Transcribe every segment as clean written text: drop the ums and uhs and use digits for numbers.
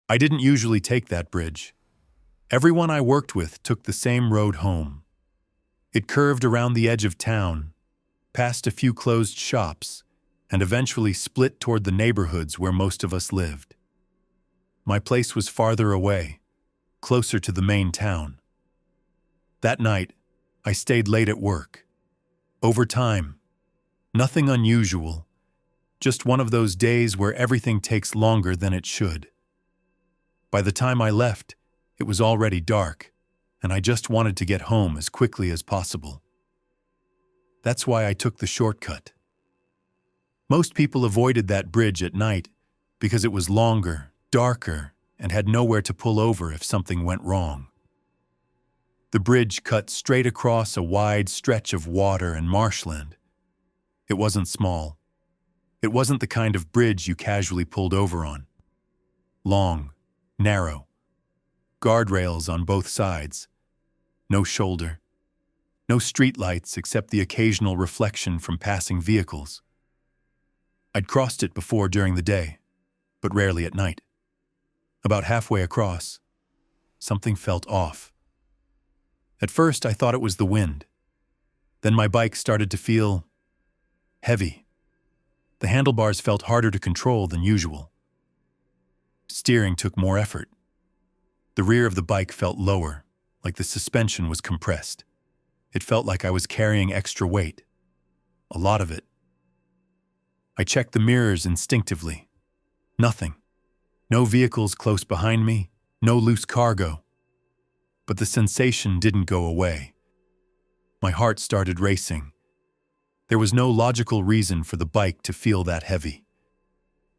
I didn't usually take that bridge. Everyone I worked with took the same road home. It curved around the edge of town, past a few closed shops, and eventually split toward the neighborhoods where most of us lived. My place was farther away, closer to the main town. That night, I stayed late at work. Overtime. Nothing unusual, just one of those days where everything takes longer than it should. By the time I left, it was already dark, and I just wanted to get home as quickly as possible. That's why I took the shortcut. Most people avoided that bridge at night because it was longer, darker, and had nowhere to pull over if something went wrong. The bridge cut straight across a wide stretch of water and marshland. It wasn't small. It wasn't the kind of bridge you casually pulled over on. Long, narrow, guardrails on both sides, no shoulder, no streetlights except the occasional reflection from passing vehicles. I'd crossed it before during the day, but rarely at night. About halfway across, something felt off. At first, I thought it was the wind. Then my bike started to feel heavy. The handlebars felt harder to control than usual. Steering took more effort. The rear of the bike felt lower, like the suspension was compressed. It felt like I was carrying extra weight. A lot of it. I checked the mirrors instinctively. Nothing. No vehicles close behind me, no loose cargo. But the sensation didn't go away. My heart started racing. There was no logical reason for the bike to feel that heavy.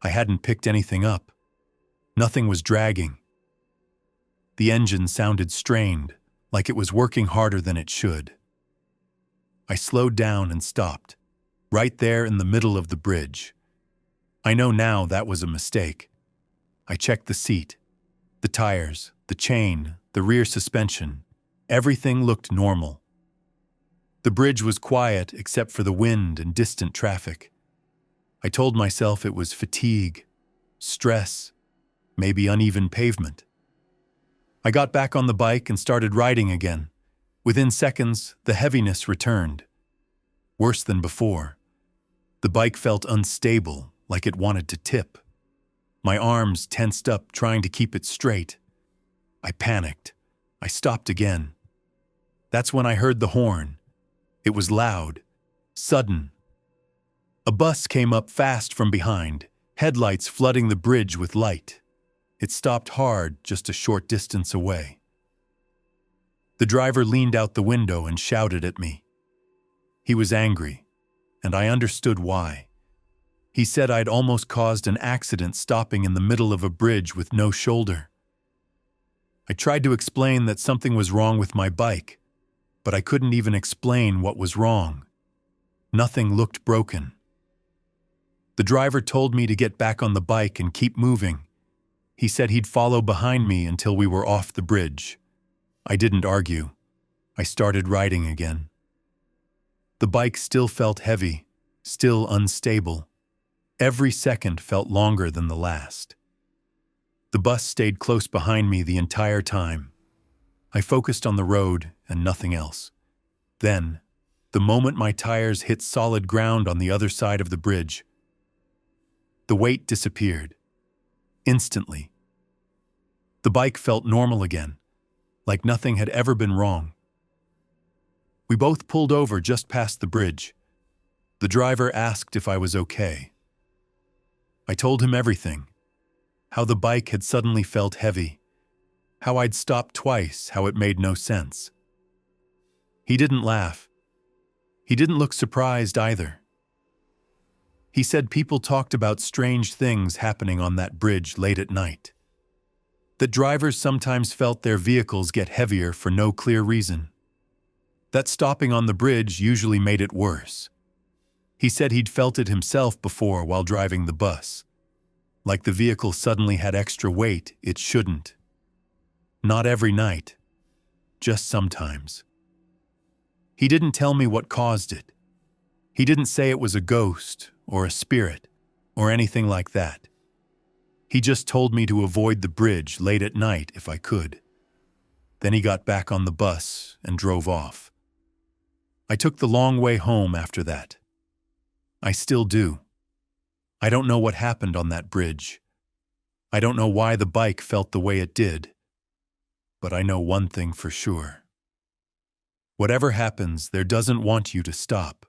I hadn't picked anything up. Nothing was dragging. The engine sounded strained, like it was working harder than it should. I slowed down and stopped, right there in the middle of the bridge. I know now that was a mistake. I checked the seat, the tires, the chain, the rear suspension. Everything looked normal. The bridge was quiet except for the wind and distant traffic. I told myself it was fatigue, stress, maybe uneven pavement. I got back on the bike and started riding again. Within seconds, the heaviness returned. Worse than before. The bike felt unstable, like it wanted to tip. My arms tensed up, trying to keep it straight. I panicked. I stopped again. That's when I heard the horn. It was loud, sudden. A bus came up fast from behind, headlights flooding the bridge with light. It stopped hard just a short distance away. The driver leaned out the window and shouted at me. He was angry, and I understood why. He said I'd almost caused an accident stopping in the middle of a bridge with no shoulder. I tried to explain that something was wrong with my bike, but I couldn't even explain what was wrong. Nothing looked broken. The driver told me to get back on the bike and keep moving. He said he'd follow behind me until we were off the bridge. I didn't argue. I started riding again. The bike still felt heavy, still unstable. Every second felt longer than the last. The bus stayed close behind me the entire time. I focused on the road and nothing else. Then, the moment my tires hit solid ground on the other side of the bridge, the weight disappeared. Instantly. The bike felt normal again, like nothing had ever been wrong. We both pulled over just past the bridge. The driver asked if I was okay. I told him everything. How the bike had suddenly felt heavy. How I'd stopped twice, how it made no sense. He didn't laugh. He didn't look surprised either. He said people talked about strange things happening on that bridge late at night. That drivers sometimes felt their vehicles get heavier for no clear reason. That stopping on the bridge usually made it worse. He said he'd felt it himself before while driving the bus. Like the vehicle suddenly had extra weight it shouldn't. Not every night, just sometimes. He didn't tell me what caused it. He didn't say it was a ghost or a spirit or anything like that. He just told me to avoid the bridge late at night if I could. Then he got back on the bus and drove off. I took the long way home after that. I still do. I don't know what happened on that bridge. I don't know why the bike felt the way it did. But I know one thing for sure. Whatever happens, there doesn't want you to stop.